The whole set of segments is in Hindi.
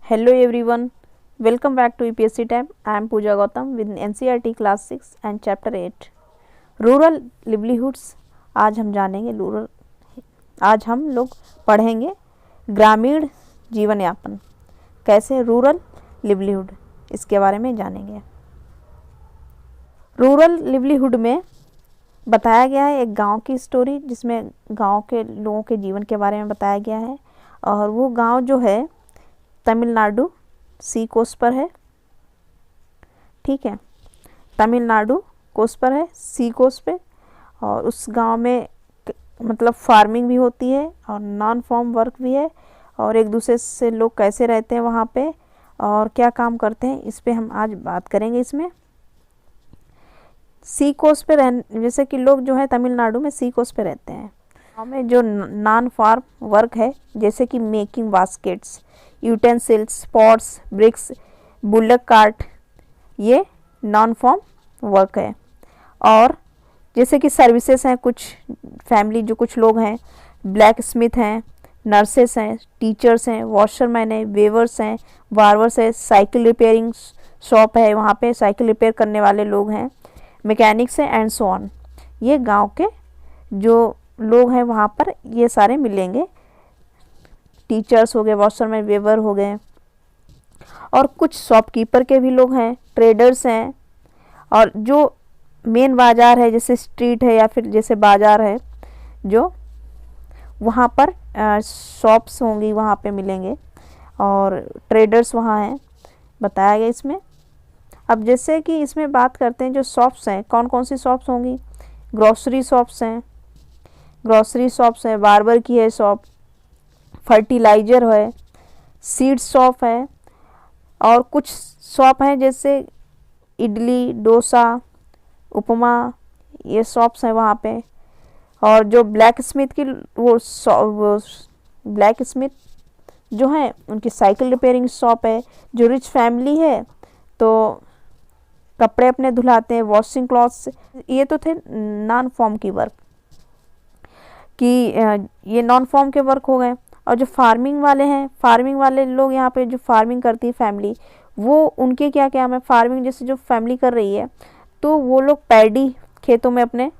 Hello everyone, welcome back to EPSC Time. I am Pooja Gautam with NCERT Class 6 and Chapter 8 rural लिवलीहुड्स। आज हम लोग पढ़ेंगे ग्रामीण जीवन यापन, कैसे रूरल लिवलीहुड, इसके बारे में जानेंगे। रूरल लिवलीहुड में बताया गया है एक गांव की स्टोरी, जिसमें गांव के लोगों के जीवन के बारे में बताया गया है। और वो गांव जो है तमिलनाडु सी कोस्ट पर है। ठीक है, तमिलनाडु कोस्ट पर है, सी कोस्ट पे। और उस गांव में मतलब फार्मिंग भी होती है और नॉन फार्म वर्क भी है। और एक दूसरे से लोग कैसे रहते हैं वहाँ पे और क्या काम करते हैं, इस पे हम आज बात करेंगे। इसमें सी कोस्ट पे जैसे कि लोग जो है तमिलनाडु में सी कोस्ट पे रहते हैं। गाँव में जो नॉन फार्म वर्क है, जैसे कि making baskets, utensils, pots, bricks, bullock cart, ये नॉन फॉर्म वर्क है। और जैसे कि सर्विसेज हैं, कुछ फैमिली जो कुछ लोग हैं, ब्लैक स्मिथ हैं, नर्सेस हैं, टीचर्स हैं, वॉशरमैन हैं, वेवर्स हैं, बार्बर्स है, साइकिल रिपेयरिंग शॉप है, वहाँ पे साइकिल रिपेयर करने वाले लोग हैं, मैकेनिक्स हैं एंड सो ऑन। ये गांव के जो लोग हैं वहाँ पर ये सारे मिलेंगे। टीचर्स हो गए, वॉशरमैन, वेवर हो गए। और कुछ शॉपकीपर के भी लोग हैं, ट्रेडर्स हैं। और जो मेन बाज़ार है, जैसे स्ट्रीट है या फिर जैसे बाज़ार है, जो वहाँ पर शॉप्स होंगी, वहाँ पे मिलेंगे और ट्रेडर्स वहाँ हैं, बताया गया इसमें। अब जैसे कि इसमें बात करते हैं जो शॉप्स हैं, कौन कौन सी शॉप्स होंगी। ग्रॉसरी शॉप्स हैं, बार्बर की है शॉप, फर्टिलाइज़र है, सीड शॉप है। और कुछ शॉप हैं जैसे इडली, डोसा, उपमा, ये शॉप्स हैं वहाँ पे। और जो ब्लैक स्मिथ की वो ब्लैक स्मिथ जो है उनकी साइकिल रिपेयरिंग शॉप है। जो रिच फैमिली है तो कपड़े अपने धुलाते हैं, वॉशिंग क्लॉथ्स। ये तो थे नॉन फॉर्म की वर्क कि ये नॉन फॉर्म के वर्क हो गए। और जो फार्मिंग वाले हैं, फार्मिंग वाले लोग यहाँ पे जो फार्मिंग करती है फैमिली, वो उनके क्या क्या है, फार्मिंग जैसे जो फैमिली कर रही है तो वो लोग पैडी खेतों में अपने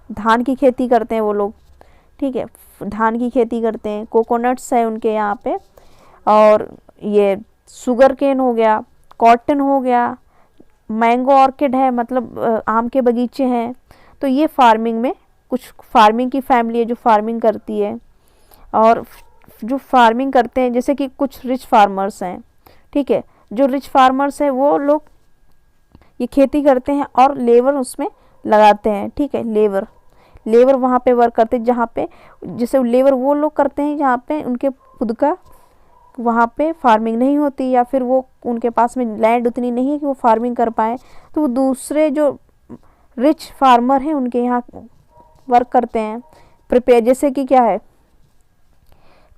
धान की खेती करते हैं वो लोग। ठीक है, धान की खेती करते हैं। कोकोनट्स है उनके यहाँ पे। और ये शुगर केन हो गया, कॉटन हो गया, मैंगो ऑर्किड है, मतलब आम के बगीचे हैं। तो ये फार्मिंग में कुछ फार्मिंग की फैमिली है जो फार्मिंग करती है। और जो फार्मिंग करते हैं जैसे कि कुछ रिच फार्मर्स हैं। ठीक है, जो रिच फार्मर्स हैं वो लोग ये खेती करते हैं और लेबर उसमें लगाते हैं। ठीक है, लेबर वहाँ पे वर्क करते हैं, जहाँ पे जैसे लेबर वो लोग करते हैं जहाँ पे उनके खुद का वहाँ पे फार्मिंग नहीं होती, या फिर वो उनके पास में लैंड उतनी नहीं है कि वो फार्मिंग कर पाए, तो वो दूसरे जो रिच फार्मर हैं उनके यहाँ वर्क करते हैं। प्रिपेयर जैसे कि क्या है,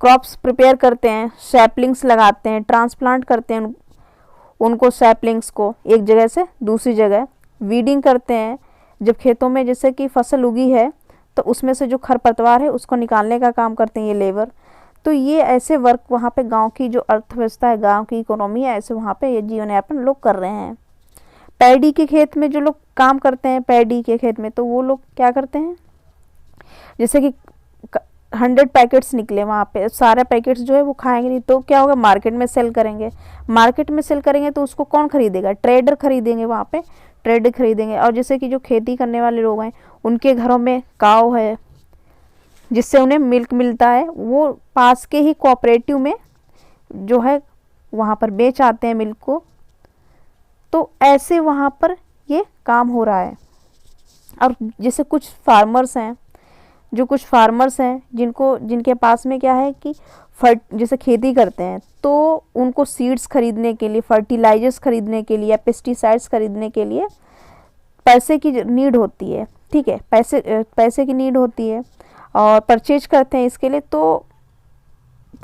क्रॉप्स प्रिपेयर करते हैं, सैपलिंग्स लगाते हैं, ट्रांसप्लांट करते हैं उनको सैपलिंग्स को एक जगह से दूसरी जगह, वीडिंग करते हैं। जब खेतों में जैसे कि फसल उगी है तो उसमें से जो खरपतवार है उसको निकालने का काम करते हैं ये लेबर। तो ये ऐसे वर्क वहाँ पे गांव की जो अर्थव्यवस्था है, गांव की इकोनॉमी है, ऐसे वहाँ पे ये जीवन यापन लोग कर रहे हैं। पैडी के खेत में जो लोग काम करते हैं, पैडी के खेत में, तो वो लोग क्या करते हैं, जैसे कि 100 पैकेट्स निकले वहाँ पे, सारे पैकेट्स जो है वो खाएंगे नहीं, तो क्या होगा, मार्केट में सेल करेंगे। मार्केट में सेल करेंगे तो उसको कौन खरीदेगा, ट्रेडर खरीदेंगे, वहाँ पे ट्रेडर खरीदेंगे। और जैसे कि जो खेती करने वाले लोग हैं उनके घरों में काव है जिससे उन्हें मिल्क मिलता है, वो पास के ही कोऑपरेटिव में जो है वहाँ पर बेच आते हैं मिल्क को। तो ऐसे वहाँ पर ये काम हो रहा है। और जैसे कुछ फार्मर्स हैं जिनके पास में क्या है कि जैसे खेती करते हैं तो उनको सीड्स खरीदने के लिए, फर्टिलाइजर्स खरीदने के लिए या पेस्टिसाइड्स खरीदने के लिए पैसे की नीड होती है। ठीक है, पैसे की नीड होती है और परचेज करते हैं इसके लिए। तो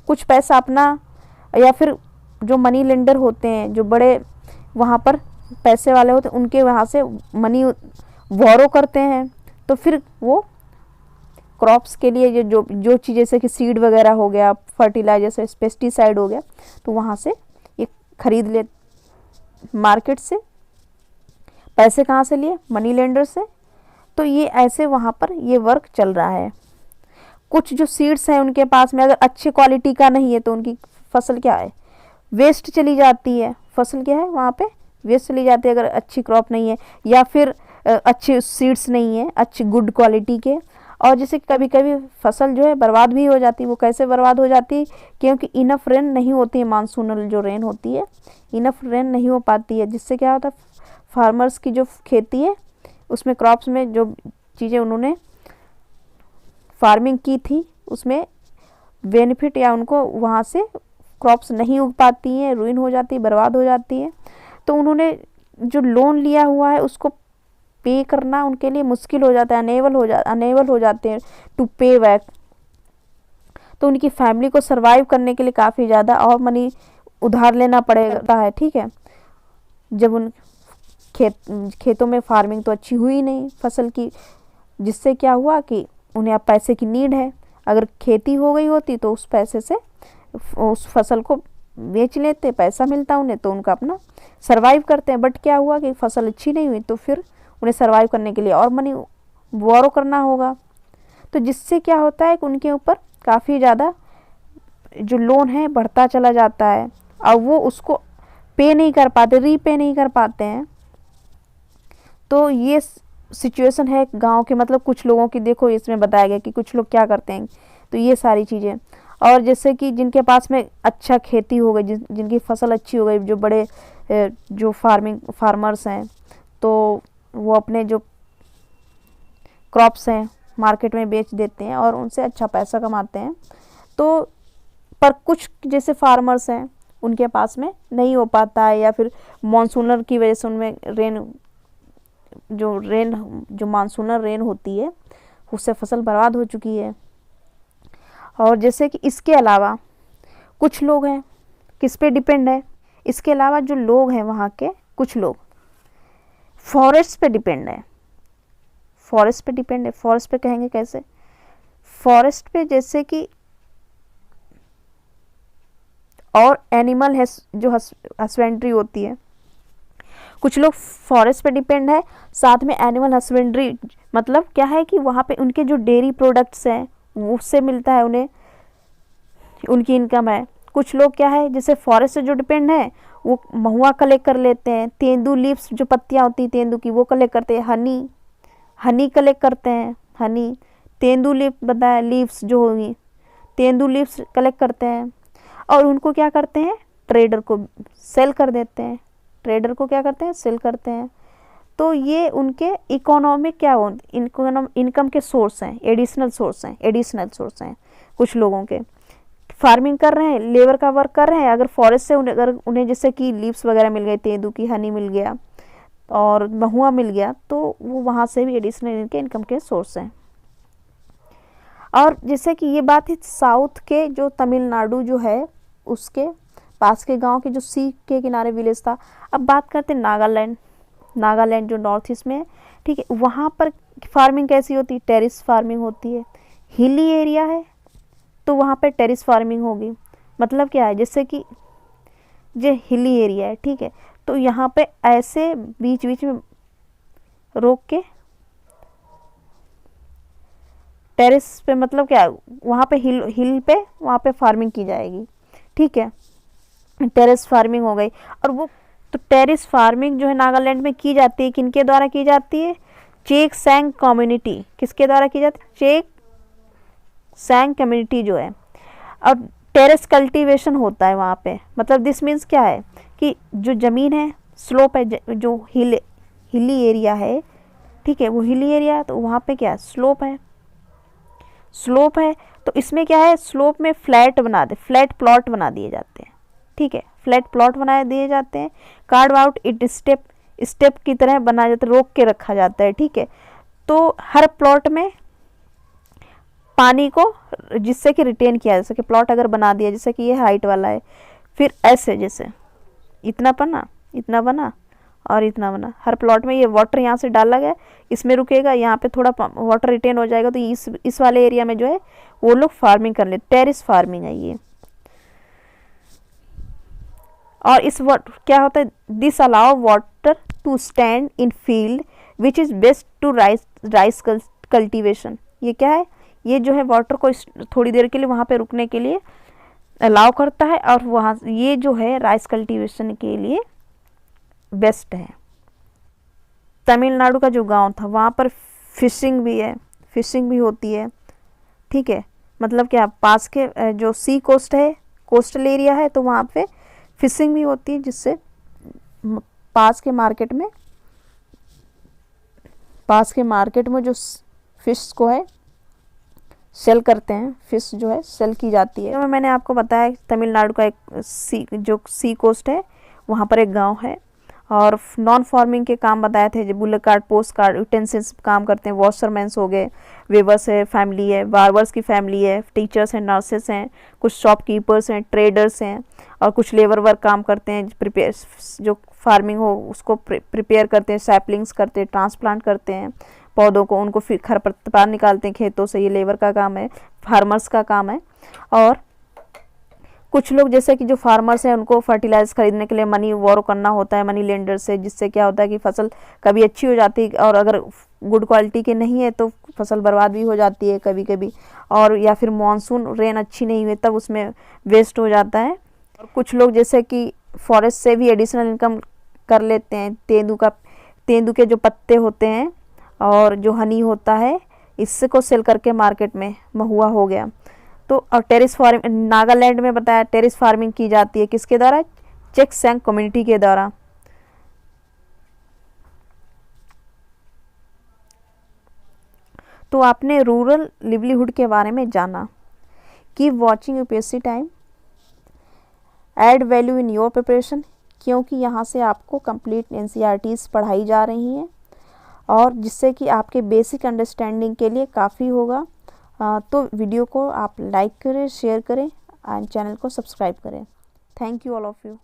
कुछ पैसा अपना, या फिर जो मनी लेंडर होते हैं, जो बड़े वहाँ पर पैसे वाले होते हैं, उनके वहाँ से मनी बोरो करते हैं। तो फिर वो क्रॉप्स के लिए जो चीज़ जैसे कि सीड वगैरह हो गया, फर्टिलाइजर से पेस्टिसाइड हो गया, तो वहाँ से खरीद ले मार्केट से। पैसे कहाँ से लिए? मनी लेंडर से। तो ये ऐसे वहाँ पर ये वर्क चल रहा है। कुछ जो सीड्स हैं उनके पास में अगर अच्छी क्वालिटी का नहीं है तो उनकी फसल क्या है? वेस्ट चली जाती है। फसल क्या है वहाँ पे? वेस्ट चली जाती है अगर अच्छी क्रॉप नहीं है, या फिर अच्छे सीड्स नहीं है अच्छी गुड क्वालिटी के। और जैसे कभी कभी फसल जो है बर्बाद भी हो जाती है। वो कैसे बर्बाद हो जाती है? क्योंकि इनफ रेन नहीं होती है, मानसूनल जो रेन होती है इनफ रेन नहीं हो पाती है, जिससे क्या होता है फार्मर्स की जो खेती है उसमें क्रॉप्स में जो चीज़ें उन्होंने फार्मिंग की थी उसमें बेनिफिट या उनको वहाँ से क्रॉप्स नहीं उग पाती हैं, रुइन हो जाती है, बर्बाद हो जाती है। तो उन्होंने जो लोन लिया हुआ है उसको पे करना उनके लिए मुश्किल हो जाता है, अनेबल हो जाते हैं टू पे बैक। तो उनकी फैमिली को सरवाइव करने के लिए काफ़ी ज़्यादा और मनी उधार लेना पड़ता है। ठीक है, जब उन खेतों में फार्मिंग तो अच्छी हुई नहीं फसल की, जिससे क्या हुआ कि उन्हें अब पैसे की नीड है। अगर खेती हो गई होती तो उस पैसे से उस फसल को बेच लेते, पैसा मिलता उन्हें, तो उनका अपना सरवाइव करते हैं। बट क्या हुआ कि फसल अच्छी नहीं हुई तो फिर उन्हें सरवाइव करने के लिए और मनी बोरो करना होगा। तो जिससे क्या होता है कि उनके ऊपर काफ़ी ज़्यादा जो लोन है बढ़ता चला जाता है और वो उसको पे नहीं कर पाते, रीपे नहीं कर पाते हैं। तो ये सिचुएशन है गांव के, मतलब कुछ लोगों की। देखो इसमें बताया गया कि कुछ लोग क्या करते हैं, तो ये सारी चीज़ें। और जैसे कि जिनके पास में अच्छा खेती हो गई, जिनकी फसल अच्छी हो गई, जो बड़े जो फार्मर्स हैं, तो वो अपने जो क्रॉप्स हैं मार्केट में बेच देते हैं और उनसे अच्छा पैसा कमाते हैं। तो पर कुछ जैसे फार्मर्स हैं उनके पास में नहीं हो पाता है, या फिर मानसूनर की वजह से उनमें जो मानसूनर रेन होती है उससे फसल बर्बाद हो चुकी है। और जैसे कि इसके अलावा कुछ लोग हैं किस पे डिपेंड है, इसके अलावा जो लोग हैं वहाँ के कुछ लोग फॉरेस्ट पे डिपेंड है। फॉरेस्ट पे डिपेंड है, फॉरेस्ट पे कहेंगे कैसे? फॉरेस्ट पे जैसे कि और एनिमल है जो हस्बेंड्री होती है, कुछ लोग फॉरेस्ट पे डिपेंड है। साथ में एनिमल हस्बेंड्री मतलब क्या है कि वहाँ पे उनके जो डेयरी प्रोडक्ट्स हैं उससे मिलता है उन्हें, उनकी इनकम है। कुछ लोग क्या है जैसे फॉरेस्ट से जो डिपेंड है वो महुआ कलेक्ट कर लेते हैं, तेंदू लीव्स जो पत्तियाँ होती हैं तेंदू की वो कलेक्ट करते हैं, हनी कलेक्ट करते हैं, हनी तेंदू लीफ बताया, लीव्स जो होगी तेंदू लीव्स कलेक्ट करते हैं और उनको क्या करते हैं ट्रेडर को सेल कर देते हैं। ट्रेडर को क्या करते हैं सेल करते हैं। तो ये उनके इकोनॉमिक क्या हो इनकम के सोर्स हैं, एडिशनल सोर्स हैं कुछ लोगों के। फार्मिंग कर रहे हैं, लेबर का वर्क कर रहे हैं, अगर फॉरेस्ट से अगर उन्हें जैसे कि लीव्स वगैरह मिल गए, तेंदू की हनी मिल गया और महुआ मिल गया, तो वो वहाँ से भी एडिशनल इनके इनकम के सोर्स हैं। और जैसे कि ये बात है साउथ के जो तमिलनाडु जो है उसके पास के गांव के जो सी के किनारे विलेज था। अब बात करते हैं नागालैंड जो नॉर्थ ईस्ट में है, ठीक है, वहाँ पर फार्मिंग कैसी होती है? टेरिस फार्मिंग होती है। हिली एरिया है तो वहाँ पे टेरिस फार्मिंग होगी। मतलब क्या है जैसे कि जो हिली एरिया है, ठीक है, तो यहाँ पे ऐसे बीच बीच में रोक के टेरिस पे, मतलब क्या वहाँ पे हिल पे वहाँ पे फार्मिंग की जाएगी, ठीक है, टेरिस फार्मिंग हो गई। और वो तो टेरिस फार्मिंग जो है नागालैंड में की जाती है, किनके द्वारा की जाती है? Chakhesang community. किसके द्वारा की जाती है? चेक सैंग कम्युनिटी जो है। और टेरेस कल्टीवेशन होता है वहाँ पे। मतलब दिस मीन्स क्या है कि जो ज़मीन है स्लोप है, जो हिली एरिया है, ठीक है, वो हिली एरिया है तो वहाँ पे क्या है स्लोप है। तो इसमें क्या है स्लोप में फ्लैट प्लॉट बना दिए जाते हैं, ठीक है, फ्लैट प्लॉट बना दिए जाते हैं। कार्ड आउट इट स्टेप की तरह बना जाता है, रोक के रखा जाता है, ठीक है। तो हर प्लॉट में पानी को जिससे कि रिटेन किया, जैसे कि प्लॉट अगर बना दिया, जैसे कि ये हाइट वाला है, फिर ऐसे जैसे इतना बना और इतना बना, हर प्लॉट में ये वाटर यहाँ से डाला गया, इसमें रुकेगा, यहाँ पे थोड़ा वाटर रिटेन हो जाएगा, तो इस वाले एरिया में जो है वो लोग फार्मिंग कर ले, टेरिस फार्मिंग है ये। और इस क्या होता है, this allow water to stand in field which is best to rice cultivation. ये क्या है, ये जो है वाटर को थोड़ी देर के लिए वहाँ पे रुकने के लिए अलाउ करता है, और वहाँ ये जो है राइस कल्टीवेशन के लिए बेस्ट है। तमिलनाडु का जो गांव था वहाँ पर फिशिंग भी है, फिशिंग भी होती है, ठीक है। मतलब क्या, पास के जो सी कोस्ट है, कोस्टल एरिया है, तो वहाँ पे फिशिंग भी होती है, जिससे पास के मार्केट में जो फिश को है सेल करते हैं, फिश जो है सेल की जाती है। तो मैंने आपको बताया तमिलनाडु का एक सी कोस्ट है, वहाँ पर एक गांव है, और नॉन फार्मिंग के काम बताए थे, जो bullet card, post card, utensils काम करते हैं, वॉशरमैन्स हो गए, वेवर्स है फैमिली है, बार्बर्स की फैमिली है, टीचर्स हैं, नर्सेस हैं, कुछ शॉपकीपर्स हैं, ट्रेडर्स हैं, और कुछ लेबर वर्क काम करते हैं, प्रिपेयर जो फार्मिंग हो उसको प्रिपेयर करते हैं, सैपलिंग्स करते हैं, ट्रांसप्लांट करते हैं पौधों को, उनको फिर खरपतवार निकालते हैं खेतों से, ये लेबर का काम है, फार्मर्स का काम है। और कुछ लोग जैसे कि जो फार्मर्स हैं उनको फर्टिलाइजर खरीदने के लिए मनी वॉरो करना होता है मनी लेंडर से, जिससे क्या होता है कि फसल कभी अच्छी हो जाती है, और अगर गुड क्वालिटी के नहीं है तो फसल बर्बाद भी हो जाती है कभी कभी, और या फिर मानसून रेन अच्छी नहीं हुई तब उसमें वेस्ट हो जाता है। और कुछ लोग जैसे कि फॉरेस्ट से भी एडिशनल इनकम कर लेते हैं, तेंदू के जो पत्ते होते हैं और जो हनी होता है, इससे को सेल करके मार्केट में, महुआ हो गया। तो और टेरिस फार्मिंग नागालैंड में बताया, टेरिस फार्मिंग की जाती है किसके द्वारा, चेकसंग कम्युनिटी के द्वारा। तो आपने रूरल लिवलीहुड के बारे में जाना। Keep watching UPSC time, add value in your preparation, क्योंकि यहाँ से आपको कंप्लीट एनसीईआरटीज़ पढ़ाई जा रही हैं, और जिससे कि आपके बेसिक अंडरस्टैंडिंग के लिए काफ़ी होगा। तो वीडियो को आप लाइक करें, शेयर करें, एंड चैनल को सब्सक्राइब करें। Thank you all of you.